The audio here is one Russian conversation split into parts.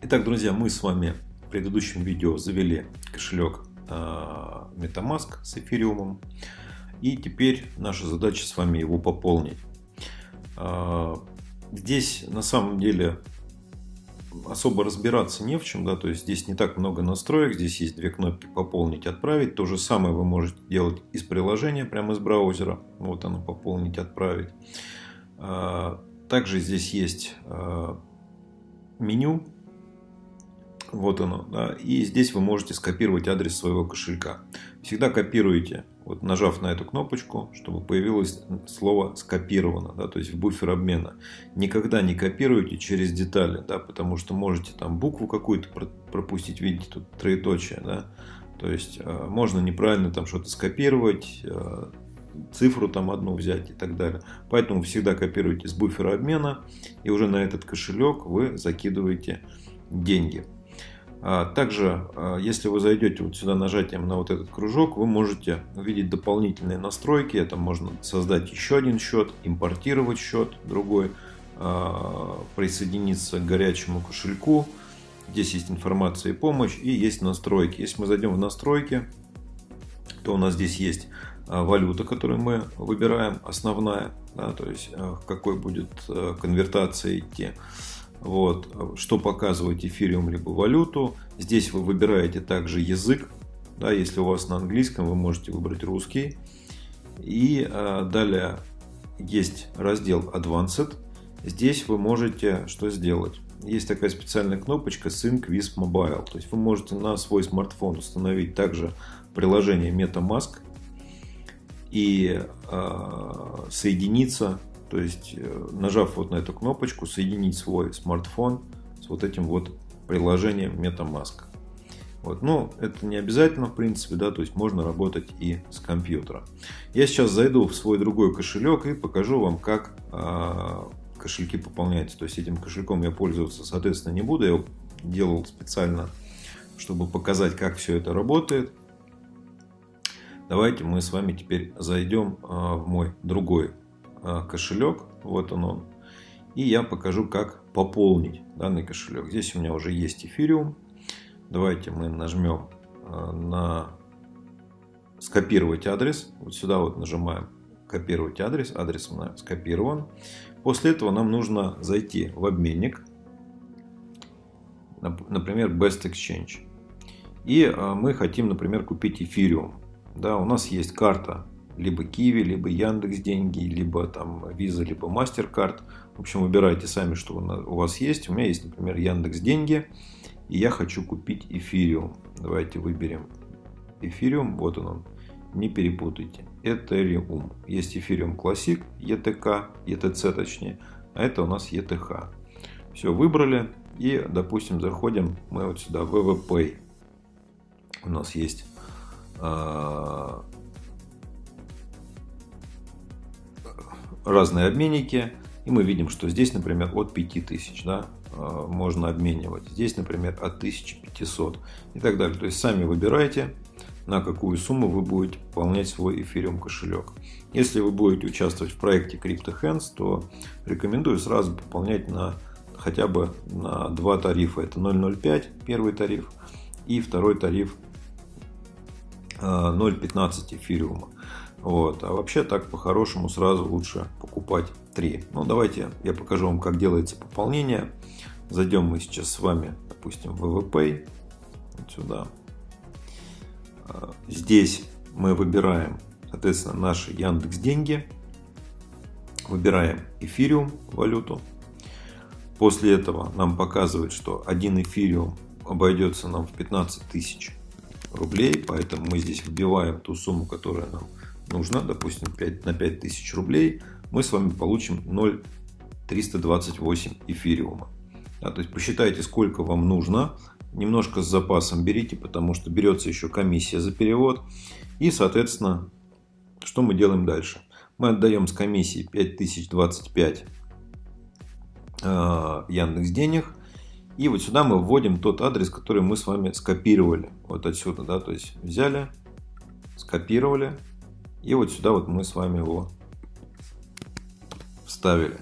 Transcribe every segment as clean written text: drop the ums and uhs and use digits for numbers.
Итак, друзья, мы с вами в предыдущем видео завели кошелек MetaMask с эфириумом. И теперь наша задача с вами его пополнить. Здесь на самом деле особо разбираться не в чем, да, то есть здесь не так много настроек, здесь есть две кнопки пополнить, отправить. То же самое вы можете делать из приложения, прямо из браузера. Вот оно, пополнить, отправить. Также здесь есть меню. Вот оно, да. И здесь вы можете скопировать адрес своего кошелька. Всегда копируете, вот нажав на эту кнопочку, чтобы появилось слово скопировано, да, то есть в буфер обмена. Никогда не копируйте через детали, да, потому что можете там букву какую-то пропустить, видите, тут троеточие, да. То есть можно неправильно там что-то скопировать, цифру там одну взять и так далее. Поэтому всегда копируйте с буфера обмена, и уже на этот кошелек вы закидываете деньги. Также, если вы зайдете вот сюда нажатием на вот этот кружок, вы можете увидеть дополнительные настройки. Это можно создать еще один счет, импортировать счет другой, присоединиться к горячему кошельку. Здесь есть информация и помощь, и есть настройки. Если мы зайдем в настройки, то у нас здесь есть валюта, которую мы выбираем, основная, да, то есть какой будет конвертация идти. Вот, что показывать, эфириум либо валюту. Здесь вы выбираете также язык, да, если у вас на английском, вы можете выбрать русский. И далее есть раздел Advanced. Здесь вы можете что сделать? Есть такая специальная кнопочка Sync with Mobile. То есть вы можете на свой смартфон установить также приложение MetaMask и соединиться. То есть, нажав вот на эту кнопочку, соединить свой смартфон с вот этим вот приложением MetaMask. Вот. Но это не обязательно, в принципе, да, то есть можно работать и с компьютера. Я сейчас зайду в свой другой кошелек и покажу вам, как кошельки пополняются. То есть этим кошельком я пользоваться, соответственно, не буду. Я его делал специально, чтобы показать, как все это работает. Давайте мы с вами теперь зайдем в мой другой кошелек, вот он, и я покажу, как пополнить данный кошелек. Здесь у меня уже есть эфириум. Давайте мы нажмем на скопировать адрес. Вот сюда вот нажимаем копировать адрес. Адрес у нас скопирован. После этого нам нужно зайти в обменник, например, Best Exchange. И мы хотим, например, купить эфириум. Да, у нас есть карта либо Kiwi, либо Яндекс.Деньги, либо там Visa, либо MasterCard. В общем, выбирайте сами, что у вас есть. У меня есть, например, Яндекс.Деньги. И я хочу купить эфириум. Давайте выберем эфириум. Вот он. Не перепутайте. Ethereum. Есть эфириум Classic, ETK, ETC точнее. А это у нас ETH. Все, выбрали. И, допустим, заходим мы вот сюда, VVPay. У нас есть разные обменники, и мы видим, что здесь, например, от 5000, да, можно обменивать. Здесь, например, от 1500 и так далее. То есть сами выбирайте, на какую сумму вы будете пополнять свой эфириум кошелек. Если вы будете участвовать в проекте CryptoHands, то рекомендую сразу пополнять хотя бы на два тарифа. Это 0.05 первый тариф и второй тариф 0.15 эфириума. Вот. А вообще так по-хорошему сразу лучше покупать 3. Ну давайте я покажу вам, как делается пополнение. Зайдем мы сейчас с вами, допустим, в VVPay. Вот сюда. Здесь мы выбираем, соответственно, наши Яндекс.Деньги. Выбираем эфириум, валюту. После этого нам показывает, что один эфириум обойдется нам в 15 тысяч рублей. Поэтому мы здесь вбиваем ту сумму, которая нам нужно, допустим, на 5000 рублей, мы с вами получим 0,328 эфириума. Да, то есть посчитайте, сколько вам нужно. Немножко с запасом берите, потому что берется еще комиссия за перевод. И, соответственно, что мы делаем дальше? Мы отдаем с комиссией 5025 Яндекс.Денег. И вот сюда мы вводим тот адрес, который мы с вами скопировали. Вот отсюда, да, то есть взяли, скопировали. И вот сюда вот мы с вами его вставили.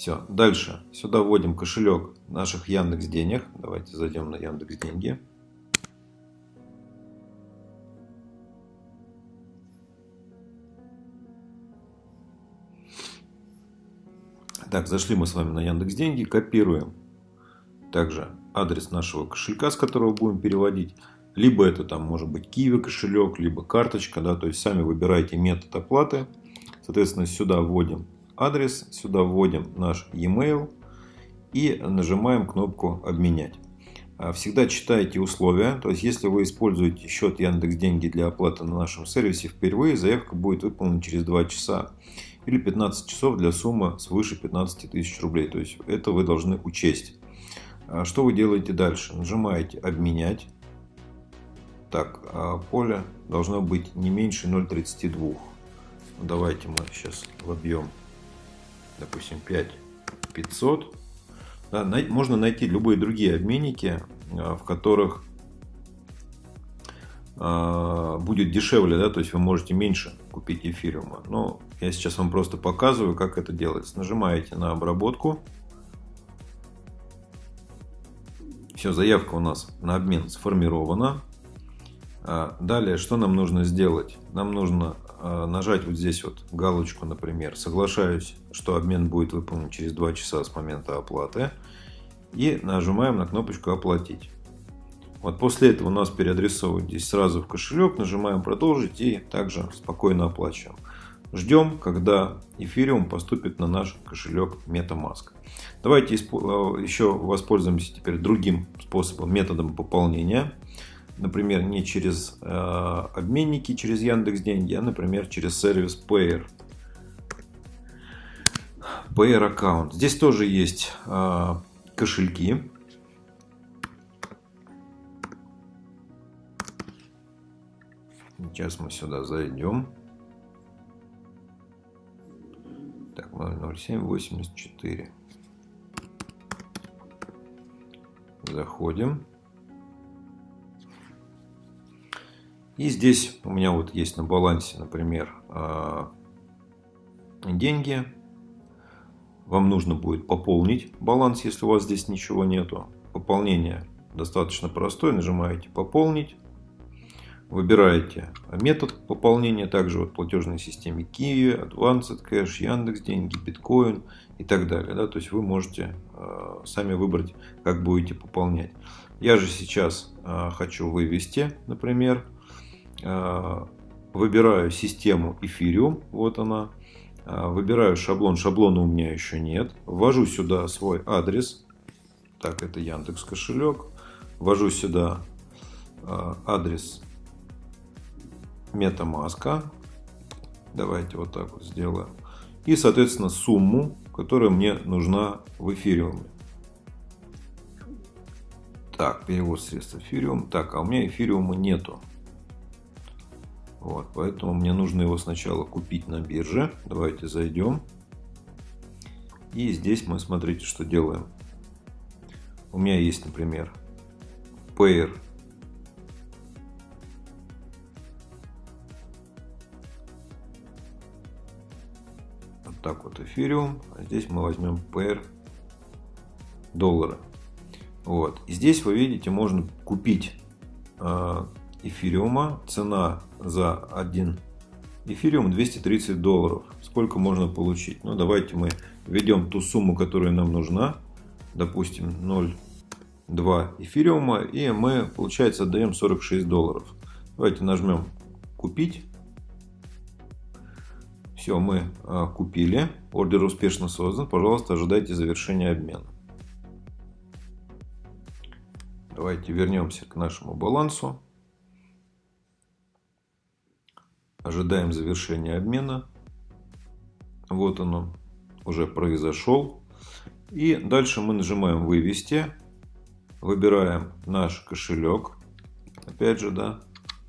Все. Дальше. Сюда вводим кошелек наших Яндекс Денег. Давайте зайдем на Яндекс Деньги. Так, зашли мы с вами на Яндекс Деньги. Копируем также адрес нашего кошелька, с которого будем переводить. Либо это там может быть Kiwi кошелек, либо карточка. Да, то есть сами выбираете метод оплаты. Соответственно, сюда вводим адрес, сюда вводим наш e-mail и нажимаем кнопку «Обменять». Всегда читайте условия. То есть, если вы используете счет Яндекс Деньги для оплаты на нашем сервисе впервые, заявка будет выполнена через 2 часа или 15 часов для суммы свыше 15 тысяч рублей. То есть, это вы должны учесть. Что вы делаете дальше? Нажимаете «Обменять». Так, поле должно быть не меньше 0,32. Давайте мы сейчас вобьем, допустим, 5500. Да, можно найти любые другие обменники, в которых будет дешевле, да, то есть вы можете меньше купить эфириума. Но я сейчас вам просто показываю, как это делается. Нажимаете на обработку. Все, заявка у нас на обмен сформирована. Далее, что нам нужно сделать? Нам нужно нажать вот здесь вот галочку, например, соглашаюсь, что обмен будет выполнен через 2 часа с момента оплаты. И нажимаем на кнопочку «Оплатить». Вот после этого у нас переадресовывают здесь сразу в кошелек. Нажимаем «Продолжить» и также спокойно оплачиваем. Ждем, когда эфириум поступит на наш кошелек MetaMask. Давайте еще воспользуемся теперь другим способом, методом пополнения. Например, не через обменники, через Яндекс.Деньги, а, например, через сервис Payer. Payer аккаунт. Здесь тоже есть кошельки. Сейчас мы сюда зайдем. Так, 00784. Заходим. И здесь у меня вот есть на балансе, например, деньги. Вам нужно будет пополнить баланс, если у вас здесь ничего нету. Пополнение достаточно простое. Нажимаете «Пополнить». Выбираете метод пополнения. Также вот в платежной системе Kiwi, Advanced Cash, Яндекс.Деньги, Bitcoin и так далее. Да? То есть вы можете сами выбрать, как будете пополнять. Я же сейчас хочу вывести, например. Выбираю систему Ethereum. Вот она. Выбираю шаблон. Шаблона у меня еще нет. Ввожу сюда свой адрес. Так, это Яндекс кошелек. Ввожу сюда адрес MetaMask. Давайте вот так вот сделаем. И, соответственно, сумму, которая мне нужна в эфириуме. Так, перевод средств эфириум. Так, а у меня эфириума нету. Вот, поэтому мне нужно его сначала купить на бирже. Давайте зайдем. И здесь мы, смотрите, что делаем. У меня есть, например, Payer. Вот так вот эфириум. А здесь мы возьмем Payer доллары. Вот. И здесь вы видите, можно купить эфириума. Цена за 1 эфириум $230. Сколько можно получить? Ну, давайте мы введем ту сумму, которая нам нужна. Допустим, 0,2 эфириума. И мы, получается, отдаем $46. Давайте нажмем «Купить». Все, мы купили. Ордер успешно создан. Пожалуйста, ожидайте завершения обмена. Давайте вернемся к нашему балансу. Ожидаем завершения обмена. Вот оно уже произошел. И дальше мы нажимаем «Вывести». Выбираем наш кошелек. Опять же, да,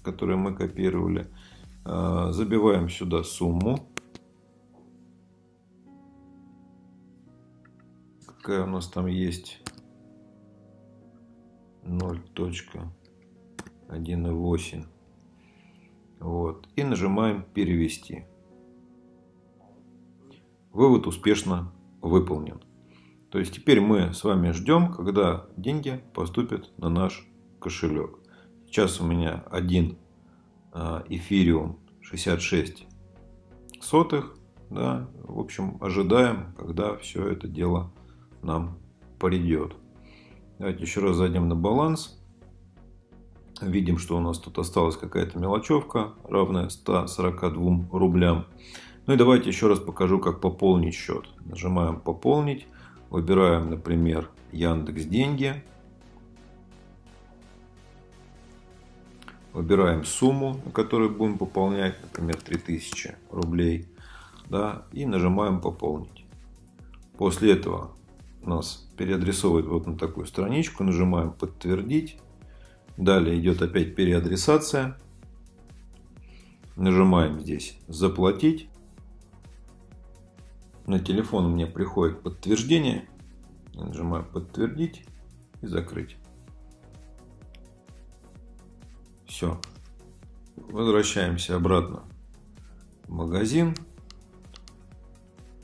который мы копировали. Забиваем сюда сумму. Какая у нас там есть? 0.1,8. Вот. И нажимаем «Перевести». Вывод успешно выполнен. То есть теперь мы с вами ждем, когда деньги поступят на наш кошелек. Сейчас у меня 1 эфириум 66 сотых. Да, в общем, ожидаем, когда все это дело нам придет. Давайте еще раз зайдем на баланс. Видим, что у нас тут осталась какая-то мелочевка, равная 142 рублям. Ну и давайте еще раз покажу, как пополнить счет. Нажимаем «Пополнить». Выбираем, например, Яндекс.Деньги. Выбираем сумму, на которую будем пополнять, например, 3000 рублей. Да, и нажимаем «Пополнить». После этого нас переадресовывает вот на такую страничку. Нажимаем «Подтвердить». Далее идет опять переадресация. Нажимаем здесь «Заплатить». На телефон мне приходит подтверждение. Нажимаю «Подтвердить» и «Закрыть». Все. Возвращаемся обратно в магазин.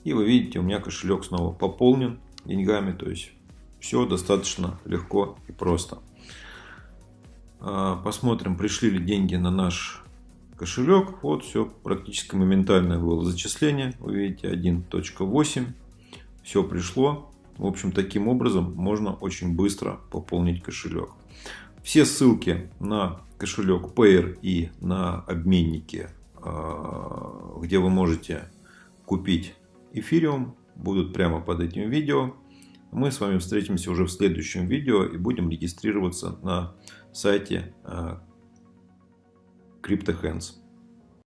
И вы видите, у меня кошелек снова пополнен деньгами. То есть все достаточно легко и просто. Посмотрим, пришли ли деньги на наш кошелек. Вот все практически моментальное было зачисление. Вы видите, 1.8. Все пришло. В общем, таким образом можно очень быстро пополнить кошелек. Все ссылки на кошелек Payeer и на обменники, где вы можете купить эфириум, будут прямо под этим видео. Мы с вами встретимся уже в следующем видео и будем регистрироваться на сайте CryptoHands.